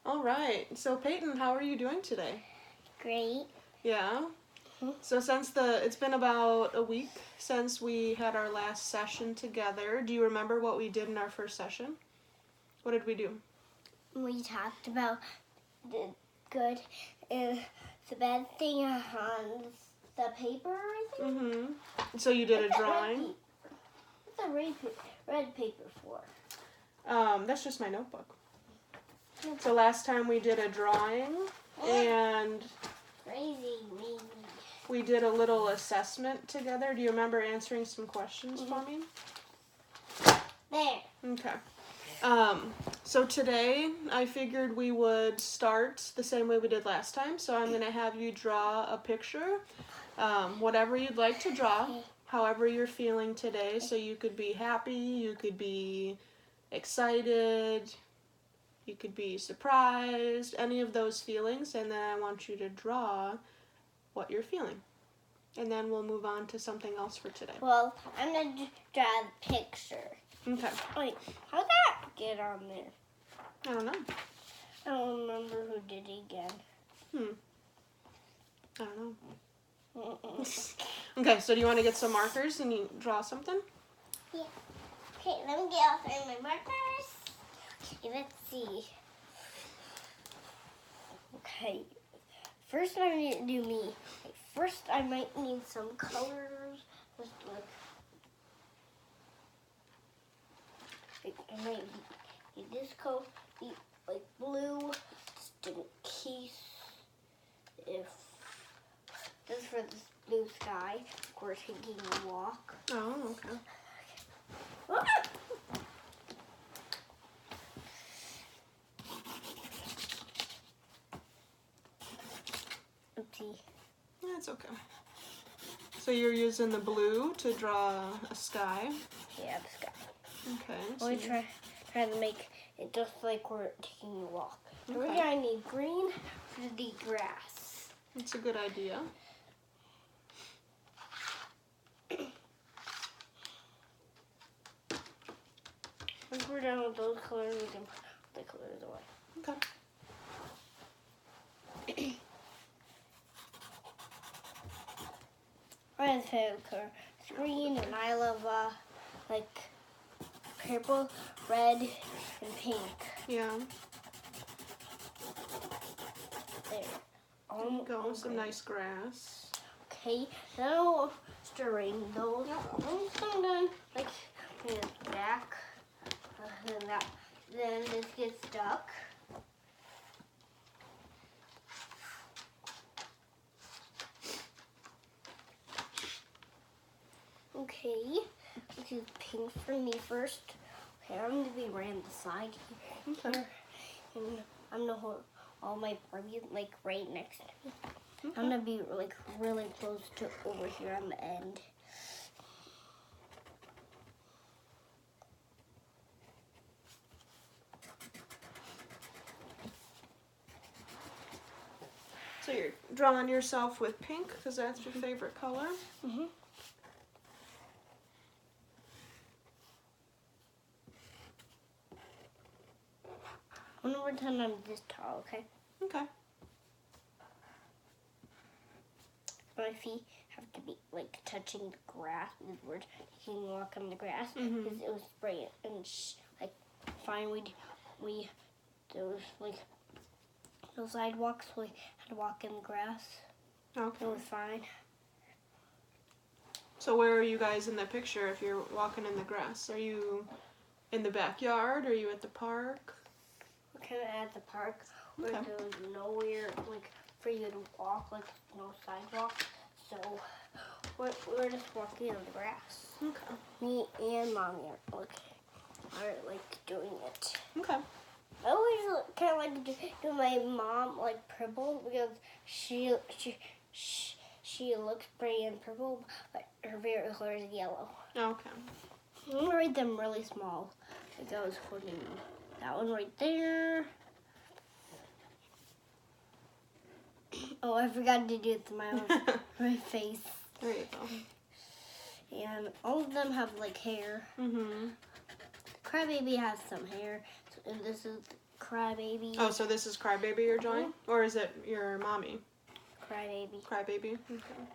All right. So Peyton, how are you doing today? Great. Yeah. So it's been about a week since we had our last session together. Do you remember what we did in our first session? What did we do? We talked about the good and the bad thing on the paper, I think. Mm-hmm. So you did a drawing? What's a red paper for? That's just my notebook. So last time we did a drawing and Crazy me. we did a little assessment together. Do you remember answering some questions for me? There. Okay. So today I figured we would start the same way we did last time. So I'm going to have you draw a picture, whatever you'd like to draw, however you're feeling today. So you could be happy, you could be excited, you could be surprised, any of those feelings. And then I want you to draw what you're feeling. And then we'll move on to something else for today. Well, I'm going to draw the picture. Okay. Wait, how'd that get on there? I don't know. I don't remember who did it again. I don't know. Okay, so do you want to get some markers and you draw something? Yeah. Okay, let me get out my markers. Okay, let's see. Okay, first I'm going to do me. First, I might need some colors. Just I might need this color, like blue, just in case if this is for this blue sky. We're taking a walk. Oh, okay. Ah! Oopsie. That's okay. So you're using the blue to draw a sky. Yeah, the sky. Okay. We're trying to make it just like we're taking a walk. Okay. We're gonna need green for the grass. That's a good idea. Once we're done with those colors, we can put the colors away. Okay. My favorite color is green, and I love like purple, red, and pink. Yeah. There. There you go. Some nice grass. Okay, now stirring those. Once I'm done, like putting it back, then this gets stuck. Okay, this is pink for me first. Okay, I'm gonna be around the side here. Okay. And I'm gonna hold all my Barbie like right next to me. Okay. I'm gonna be like really close to over here on the end. So you're drawing yourself with pink because that's your favorite color. Mm-hmm. I'm gonna pretend I'm this tall, okay? Okay. My feet have to be like touching the grass. We're taking a walk on the grass Mhm. because it was spraying and like fine. We those like those sidewalks. We had to walk in the grass. Okay. It was fine. So where are you guys in the picture if you're walking in the grass? Are you in the backyard? Are you at the park? We're kind of at the park where Okay. there's nowhere like for you to walk, like no sidewalk. So we're just walking on the grass. Okay. Me and Mommy are like doing it. Okay. I always kind of like to do my mom like purple because she looks pretty in purple, but her favorite color is yellow. Okay. I'm gonna write them really small. Like I was holding that one right there. Oh, I forgot to do my face. There you go. And all of them have like hair. Mhm. Crybaby has some hair. So And this is Crybaby. Oh, so this is Crybaby you're drawing? Or is it your mommy? Crybaby. Crybaby? Okay.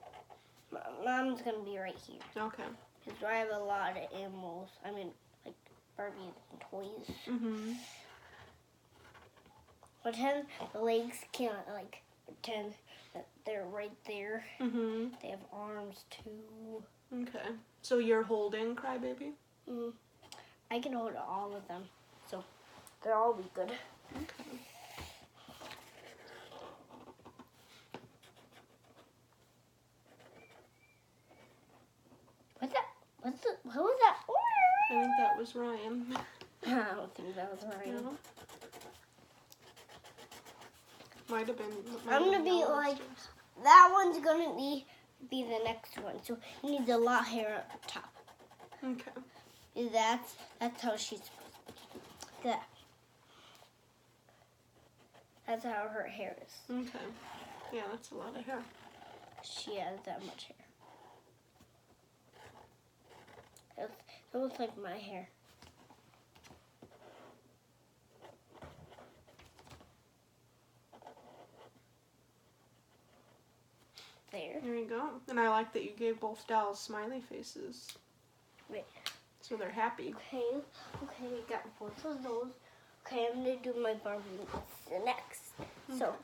Mom's gonna be right here. Okay. Because I have a lot of animals. I mean, like Barbie toys. Mm-hmm. Pretend the legs can't, like, pretend that they're right there. Mm-hmm. They have arms too. Okay. So you're holding Crybaby? Mm. I can hold all of them. So they'll all be good. Okay. What was that? I think that was Ryan. I don't think that was right. No. Might have been. I'm gonna be like, that one's gonna be the next one. So he needs a lot of hair at the top. Okay. That's how she's supposed to be. That. That's how her hair is. Okay. Yeah, that's a lot of hair. She has that much hair. It looks like my hair. There. There you go. And I like that you gave both dolls smiley faces. Wait. So they're happy. Okay, I got both of those. Okay, I'm gonna do my Barbie next. Okay. So,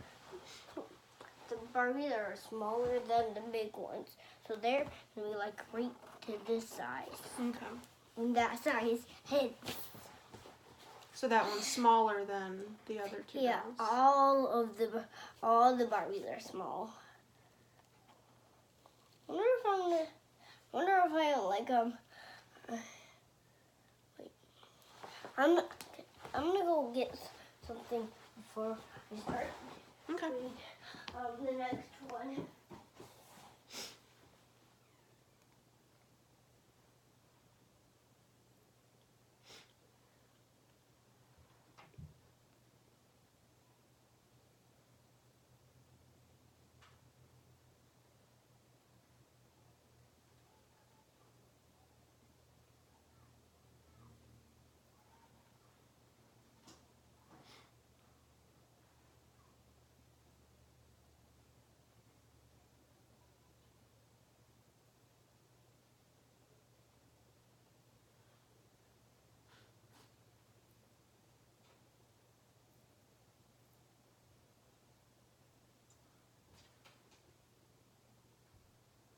the Barbies are smaller than the big ones. So they're gonna be like right to this size. Okay. And that size head. So that one's smaller than the other two Yeah, dolls. all the Barbies are small. Wonder if I like wait. I'm gonna go get something before we start. Okay. The next one.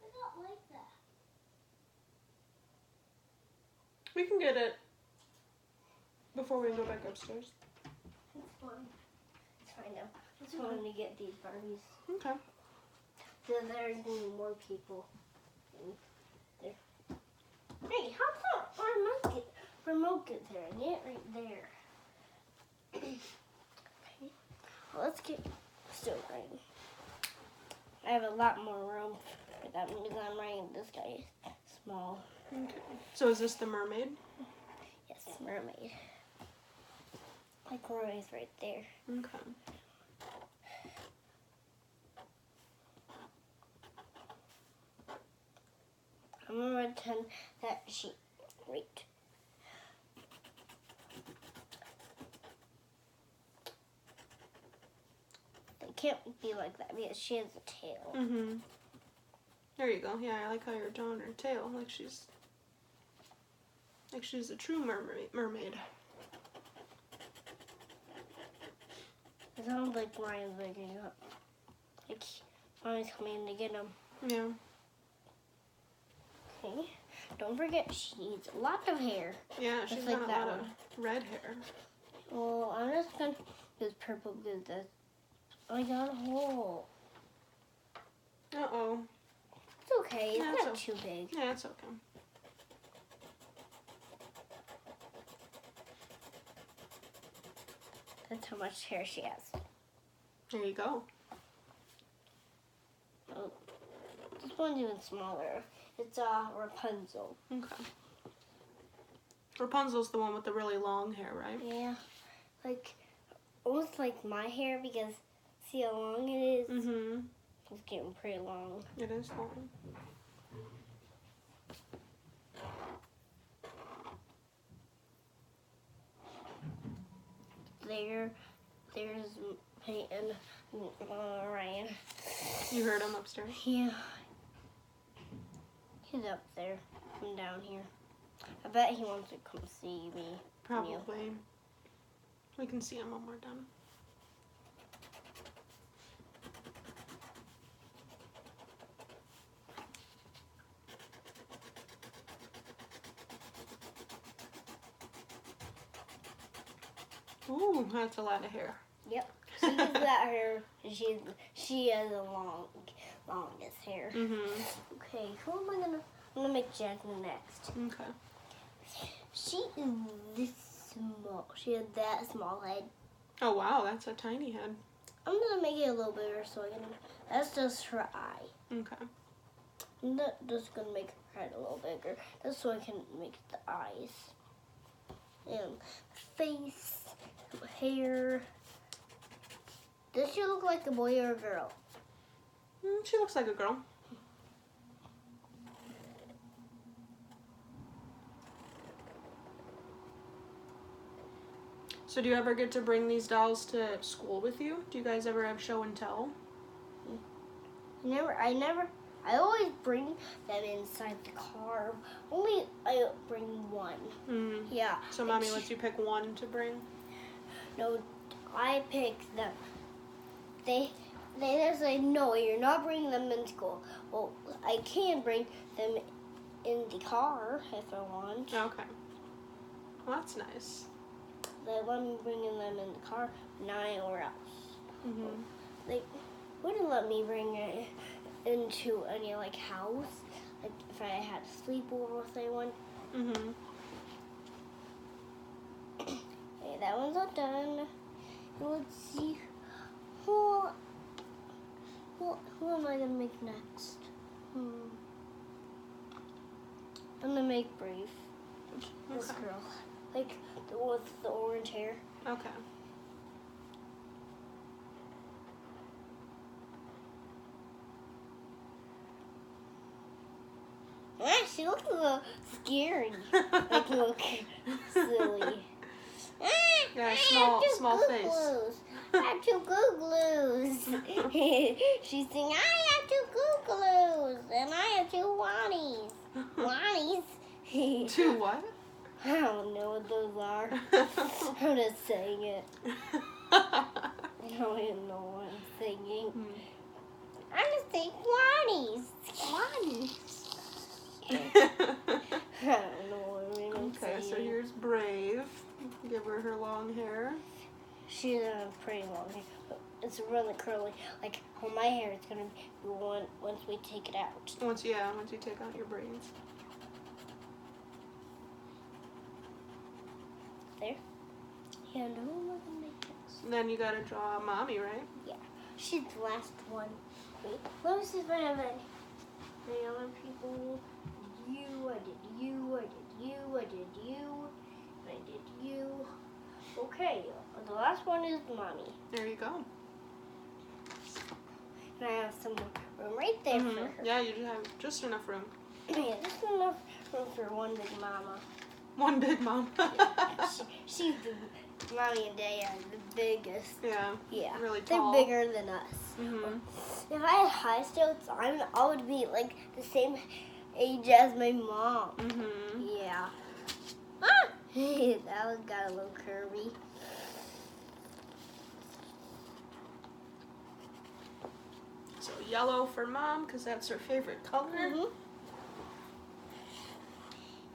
I don't like that. We can get it before we go back upstairs. It's fun. It's fine now. It's fun to get these Barbies. Okay. Then there's gonna be more people. There. Hey, how come remote get there? I need it right there. Okay. Well, let's get started. I have a lot more room for that because I'm writing this guy small. Okay. So is this the mermaid? Yes, mermaid. Like mermaid's right there. Okay. I'm gonna pretend that she great. It can't be like that because she has a tail. Mm-hmm. There you go. Yeah, I like how you're drawing her tail, like she's a true mermaid. It sounds like Ryan's waking up. Like Ryan's coming to get him. Yeah. Okay. Don't forget she needs a lot of hair. Yeah, she's Just got like a that lot one. of red hair. Well, I'm just gonna use purple because that's. I got a hole. Uh-oh. It's okay. It's Yeah, not it's too big. Yeah, it's okay. That's how much hair she has. There you go. Oh, this one's even smaller. It's Rapunzel. Okay. Rapunzel's the one with the really long hair, right? Yeah, like almost like my hair because see how long it is. Mm-hmm. It's getting pretty long. It is long. there. There's Peyton and Ryan. You heard him upstairs? Yeah. He's up there. I'm down here. I bet he wants to come see me. Probably. We can see him when we're done. Ooh, that's a lot of hair. Yep. She just got her. She has the longest hair. Okay, who am I gonna? I'm gonna make Jasmine next. Okay. She is this small. She has that small head. Oh wow, that's a tiny head. I'm gonna make it a little bigger so I can. That's just her eye. Okay. I'm just gonna make her head a little bigger, just so I can make the eyes and face, hair. Does she look like a boy or a girl? She looks like a girl. So do you ever get to bring these dolls to school with you? Do you guys ever have show and tell? I always bring them inside the car. Only I bring one. Yeah. So mommy lets you pick one to bring? No, I pick them. They just say, no, you're not bringing them in school. Well, I can bring them in the car if I want. Okay. Well, that's nice. They let me bring them in the car, not anywhere else. They wouldn't let me bring it into any house, like if I had a sleepover with anyone. Okay, that one's all done. Let's see who am I gonna make next? I'm gonna make Brave. This girl, like the one with the orange hair. Okay. She looks a little scary. Like, look silly. Yeah, small face. Glues. I have two goo-glues. She's saying, I have two goo-glues, and I have two Wannies. Wannies? Two what? I don't know what those are. I'm just saying it. I don't even know what I'm singing. I'm just saying Wannies. Wannies. I don't know what I'm even saying. Okay, so here's Brave. Give her her long hair. She has pretty long hair. But it's really curly. Like on my hair, it's gonna be one once we take it out. Once you take out your braids. There. And who am I gonna make next? And then you gotta draw Mommy, right? Yeah. She's the last one. Wait, let me see if I have any other people. I did you, I did you, I did you, I did you. Okay, the last one is Mommy. There you go. And I have some room right there for her. Yeah, you have just enough room. Yeah, just enough room for one big mama. One big mom. She's the Mommy and Daddy are the biggest. Yeah. Yeah. Really tall. They're bigger than us. If I had high stilts, I would be like the same age as my mom. Yeah. Ah! That one got a little curvy. So yellow for Mom, because that's her favorite color.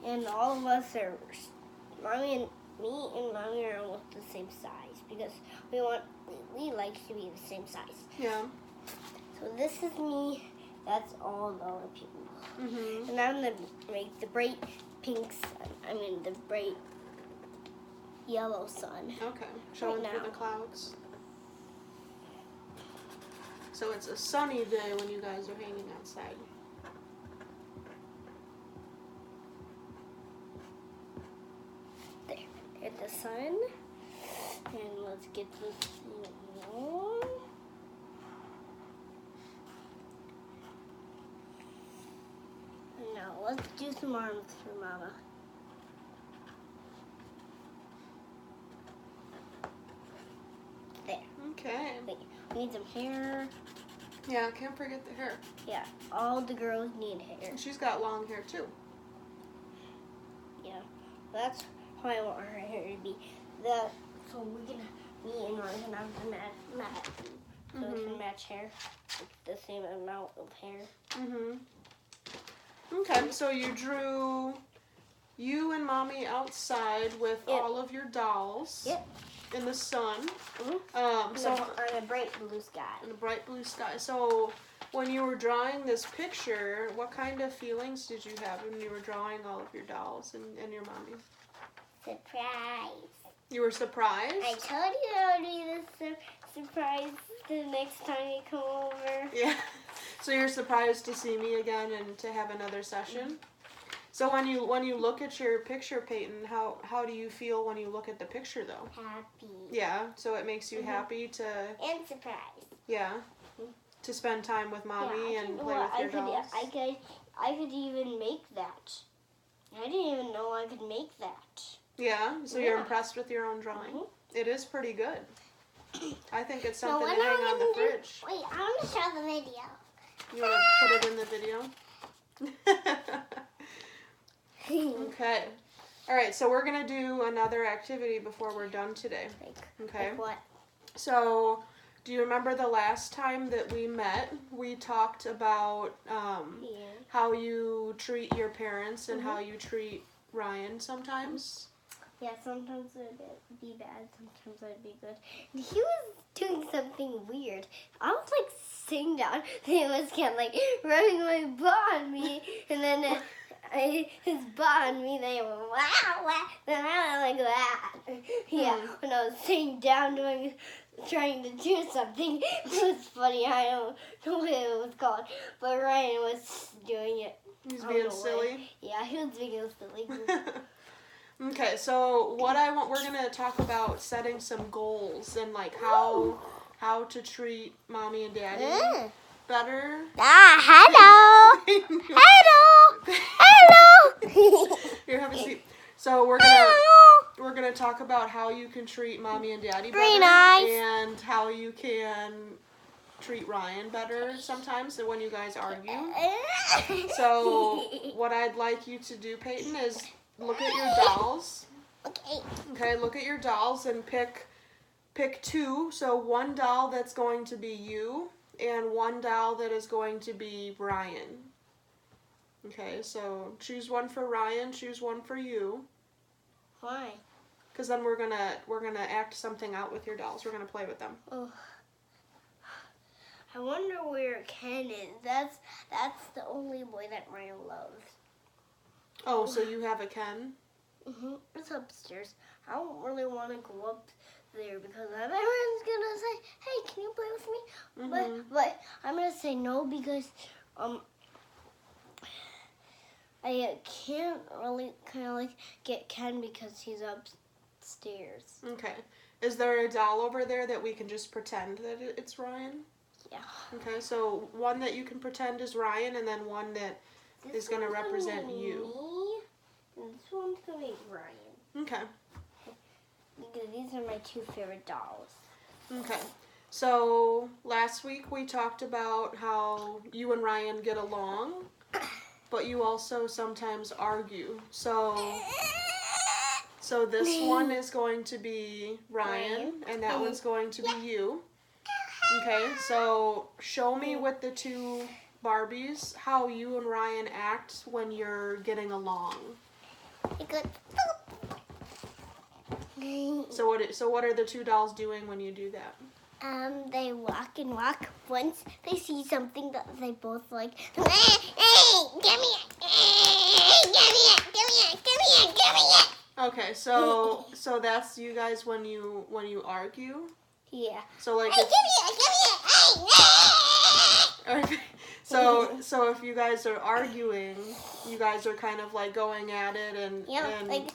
And all of us are, me and Mommy are almost the same size because we like to be the same size. Yeah. So this is me. That's all the other people. And I'm gonna make the bright pink sun. The bright yellow sun. Okay. Showing through the clouds. So it's a sunny day when you guys are hanging outside. There. There's the sun. And let's get this on. Now let's do some arms for Mama. Okay. Wait, we need some hair. Yeah, can't forget the hair. Yeah, all the girls need hair. And she's got long hair too. Yeah, that's how I want her hair to be. So me and Ryan can have the match. So we can match hair, like the same amount of hair. Okay, so you drew you and Mommy outside with all of your dolls in the sun. So on a bright blue sky. In a bright blue sky. So when you were drawing this picture, what kind of feelings did you have when you were drawing all of your dolls and your mommy? Surprise. You were surprised? I told you I would be the surprise the next time you come over. Yeah. So you're surprised to see me again and to have another session? So when you look at your picture, Peyton, how do you feel when you look at the picture though? Happy. Yeah, so it makes you happy to... And surprised. Yeah. To spend time with Mommy and play with your dolls. I could even make that. I didn't even know I could make that. Yeah, so you're impressed with your own drawing? It is pretty good. I think it's something to hang on the fridge. Wait, I want to show the video. You want to put it in the video? Okay. All right, so we're going to do another activity before we're done today. Okay? Like what? So, do you remember the last time that we met? We talked about how you treat your parents and how you treat Ryan sometimes. Yeah, sometimes it'd be bad, sometimes it'd be good. And he was doing something weird. I was like sitting down, and he was kind of like rubbing my butt on me, and then his butt on me, then he went wow, wow, then I went like that. Yeah, when I was sitting down trying to do something, it was funny. I don't know what it was called, but Ryan was doing it. He's being silly? Yeah, he was being silly. Okay, so we're gonna talk about setting some goals and like how to treat Mommy and Daddy better. Hello. Hello. Here, have a seat. So we're gonna talk about how you can treat Mommy and Daddy better and how you can treat Ryan better sometimes when you guys argue. So what I'd like you to do, Peyton, is look at your dolls. Okay, look at your dolls and pick two. So one doll that's going to be you and one doll that is going to be Ryan. Okay, so choose one for Ryan, choose one for you. Why? Because then we're gonna act something out with your dolls. We're gonna play with them. Oh. I wonder where Ken is. That's the only boy that Ryan loves. Oh, so you have a Ken? It's upstairs. I don't really want to go up there because everyone's gonna say, "Hey, can you play with me?" But I'm gonna say no because I can't really kind of like get Ken because he's upstairs. Okay. Is there a doll over there that we can just pretend that it's Ryan? Yeah. Okay, so one that you can pretend is Ryan and then one that is going to represent you. Me, and this one's going to be Ryan. Okay. Because these are my two favorite dolls. Okay. So last week we talked about how you and Ryan get along, but you also sometimes argue. So this one is going to be Ryan, and that one's going to be you. Okay, so show me with the two Barbies how you and Ryan act when you're getting along. So what are the two dolls doing when you do that? They walk and walk. Once they see something that they both like, give me it. Okay, so that's you guys when you argue? Yeah. So like give me it. Okay. So if you guys are arguing, you guys are kind of like going at it and like,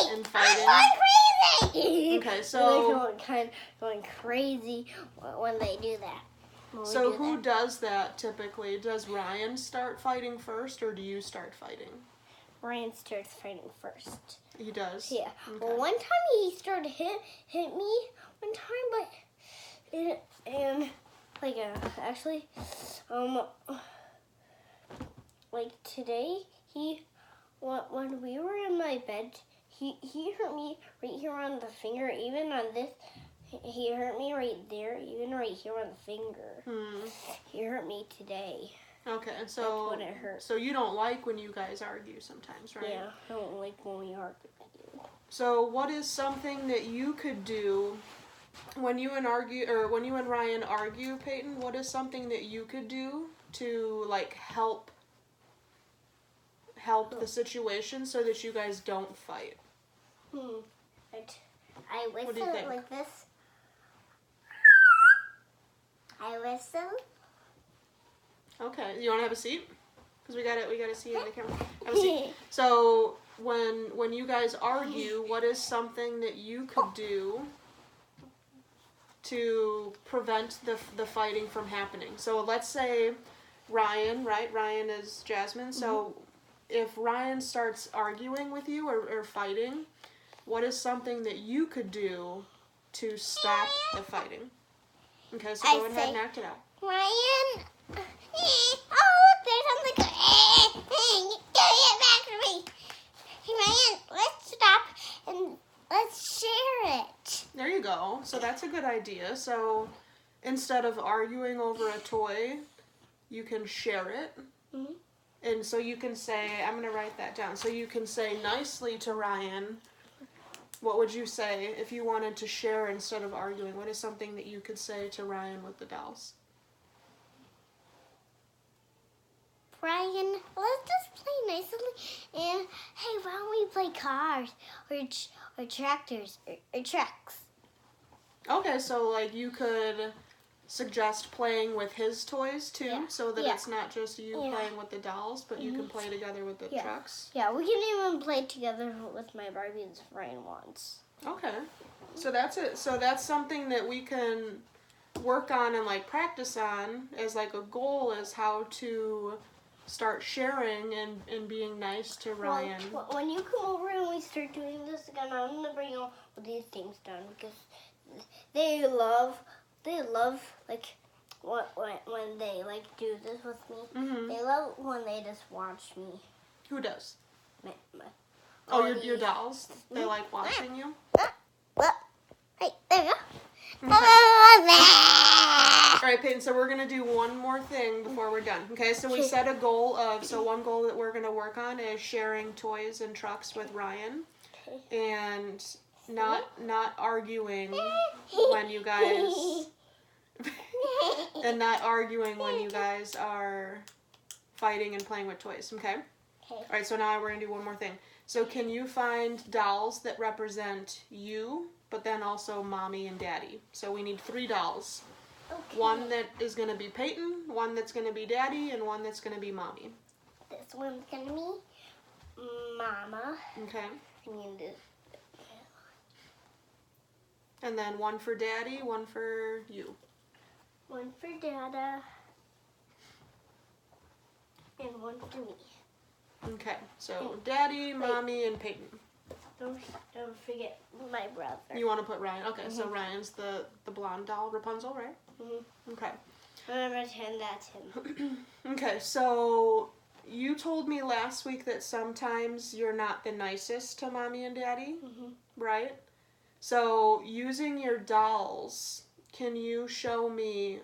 and fighting. I'm going crazy. Okay, so they're going crazy when they do that. So who does that typically? Does Ryan start fighting first, or do you start fighting? Ryan starts fighting first. He does? Yeah. Okay. Well, one time he started hit me one time, but And like actually, like today when we were in my bed, he hurt me right here on the finger, even on this. He hurt me right there, even right here on the finger. He hurt me today. Okay, so that's when it hurt. So you don't like when you guys argue sometimes, right? Yeah, I don't like when we argue. So what is something that you could do when you and Ryan argue, Peyton? What is something that you could do to like help the situation so that you guys don't fight? I whistle What do you think? like this. I whistle. Okay, you want to have a seat? Because we gotta see you in the camera. Have a seat. So when you guys argue, what is something that you could do to prevent the fighting from happening? So let's say Ryan, right? Ryan is Jasmine. So if Ryan starts arguing with you or fighting, what is something that you could do to stop the fighting? Okay, so go ahead and act it out. Ryan, there's something. Give it back to me. Ryan, let's stop and let's share it. There you go. So that's a good idea. So instead of arguing over a toy, you can share it. And so you can say, I'm going to write that down. So you can say nicely to Ryan, what would you say if you wanted to share instead of arguing? What is something that you could say to Ryan with the dolls? Ryan, let's just play nicely. And hey, why don't we play cars or tractors or trucks? Okay, so like you could suggest playing with his toys too, so that it's not just you playing with the dolls, but you can play together with the trucks. Yeah, we can even play together with my Barbies if Ryan wants. Okay, so that's it. So that's something that we can work on and like practice on as like a goal, is how to start sharing and being nice to Ryan. Well, when you come over and we start doing this again, I'm gonna bring all these things down because they love like when they like do this with me. They love when they just watch me. Who does? My your dolls. They like watching you. Hey, there you go. All right, Peyton. So we're gonna do one more thing before we're done. Okay. So we set a goal of. So one goal that we're gonna work on is sharing toys and trucks with Ryan, and not arguing when you guys. And not arguing when you guys are fighting and playing with toys, okay? All right, so now we're going to do one more thing. So can you find dolls that represent you, but then also Mommy and Daddy? So we need 3 dolls. Okay. One that is going to be Peyton, one that's going to be Daddy, and one that's going to be Mommy. This one's going to be Mama. Okay. this. And then one for Daddy, one for you. One for Dada. And one for me. Okay, so Daddy, Mommy, and Peyton. Don't forget my brother. You want to put Ryan? Okay, so Ryan's the blonde doll, Rapunzel, right? Okay. I'm going to pretend that's him. Okay, so you told me last week that sometimes you're not the nicest to Mommy and Daddy, right? So using your dolls, can you show me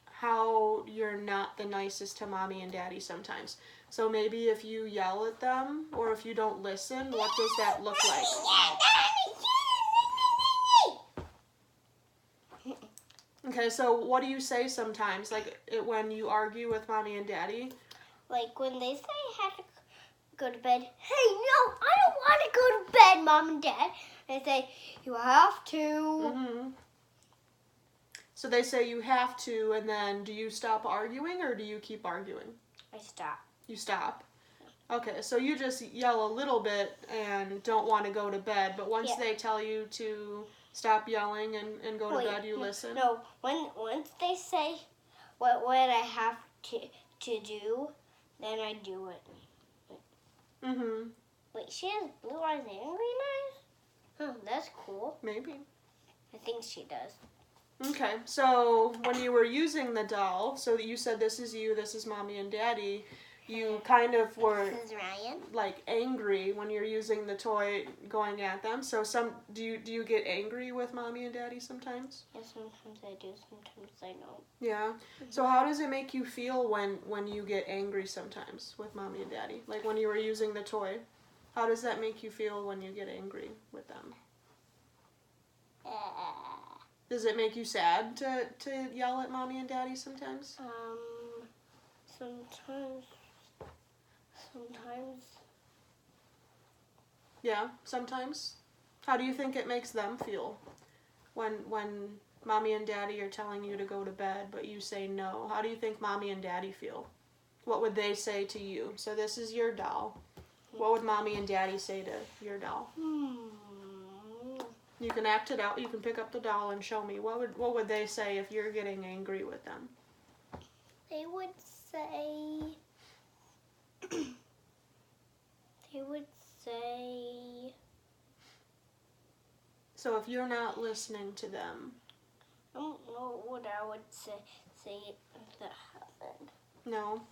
how you're not the nicest to Mommy and Daddy sometimes? So maybe if you yell at them or if you don't listen, what does that look like? Okay, so what do you say sometimes, like when you argue with Mommy and Daddy? Like when they say I have to go to bed, hey, no, I don't want to go to bed, Mom and Dad. They say, you have to. So they say you have to, and then do you stop arguing or do you keep arguing? I stop. You stop? Okay, so you just yell a little bit and don't want to go to bed, but once they tell you to stop yelling and go to bed, you listen? No, once they say what I have to do, then I do it. Wait, she has blue eyes and green eyes? Oh, that's cool. Maybe. I think she does. Okay, so when you were using the doll, so you said this is you, this is mommy and daddy, you kind of were This is Ryan. like angry when you're using the toy going at them. So do you get angry with mommy and daddy sometimes? Yes, sometimes I do, sometimes I don't. Yeah. So how does it make you feel when you get angry sometimes with mommy and daddy? Like when you were using the toy, how does that make you feel when you get angry with them? Does it make you sad to yell at mommy and daddy sometimes? Sometimes. Yeah, sometimes. How do you think it makes them feel when mommy and daddy are telling you to go to bed but you say no? How do you think mommy and daddy feel? What would they say to you? So this is your doll. What would mommy and daddy say to your doll? You can act it out. You can pick up the doll and show me. What would they say if you're getting angry with them? They would say. So if you're not listening to them. I don't know what I would say if that happened. No.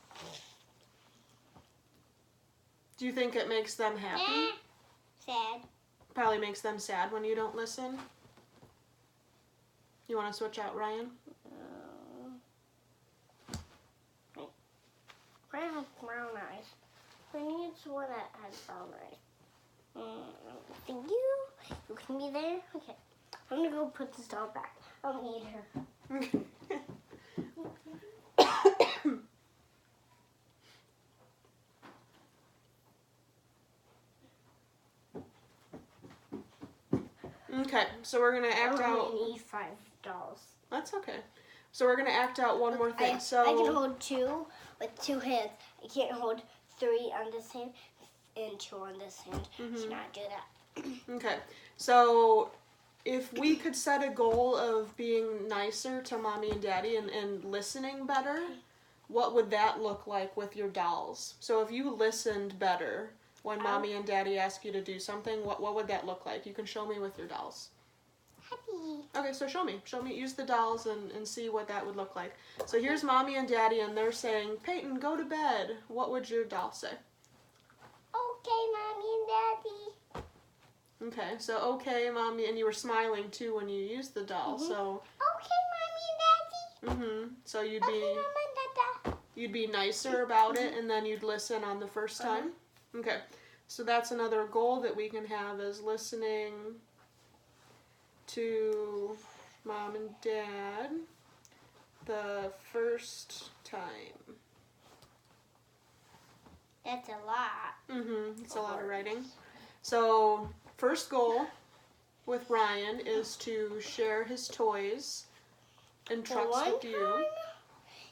Do you think it makes them happy? Sad. Probably makes them sad when you don't listen. You want to switch out Ryan? Ryan has brown eyes. I need one that has brown eyes. Thank you. You can be there? Okay. I'm going to go put this doll back. I'll need her. Okay, so we're going to act I out. only need 5 dolls. That's okay. So we're going to act out one more thing. I So can hold 2 with 2 hands. I can't hold 3 on this hand and 2 on this hand. Should not do that. okay. So if we could set a goal of being nicer to mommy and daddy and listening better, what would that look like with your dolls? So if you listened better when mommy and daddy ask you to do something, what would that look like? You can show me with your dolls. Happy. Okay, so show me. Use the dolls and see what that would look like. So here's mommy and daddy and they're saying, Peyton, go to bed. What would your doll say? Okay, Mommy and Daddy. Okay, so okay, mommy, and you were smiling too when you used the doll, so. Okay, Mommy and Daddy. So you'd Okay, be Mama and Dada. you'd be nicer about it, and then you'd listen on the first time. Okay, so that's another goal that we can have is listening to mom and dad the first time. That's a lot. It's a lot of writing. So first goal with Ryan is to share his toys and trucks One with you. time,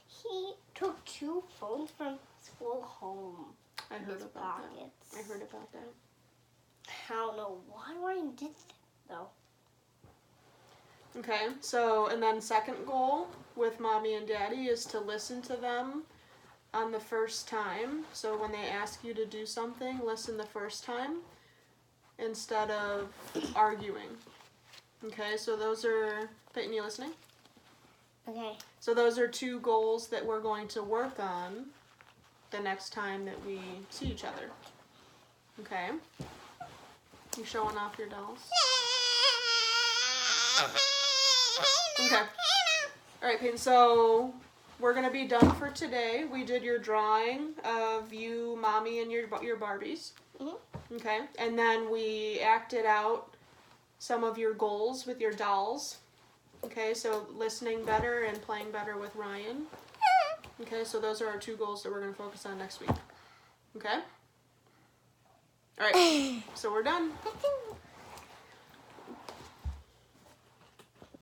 he took 2 phones from school home. I heard his about pockets. that. I heard about that. I don't know why Ryan did that, though. Okay, so, and then second goal with mommy and daddy is to listen to them on the first time. So when they ask you to do something, listen the first time instead of arguing. Okay, so those are, Peyton, you listening? Okay. So those are 2 goals that we're going to work on the next time that we see each other. Okay? You showing off your dolls? Okay. Alright, Peyton, so we're going to be done for today. We did your drawing of you, mommy, and your Barbies. Okay, and then we acted out some of your goals with your dolls. Okay, so listening better and playing better with Ryan. Okay, so those are our 2 goals that we're going to focus on next week. Okay? Alright, so we're done.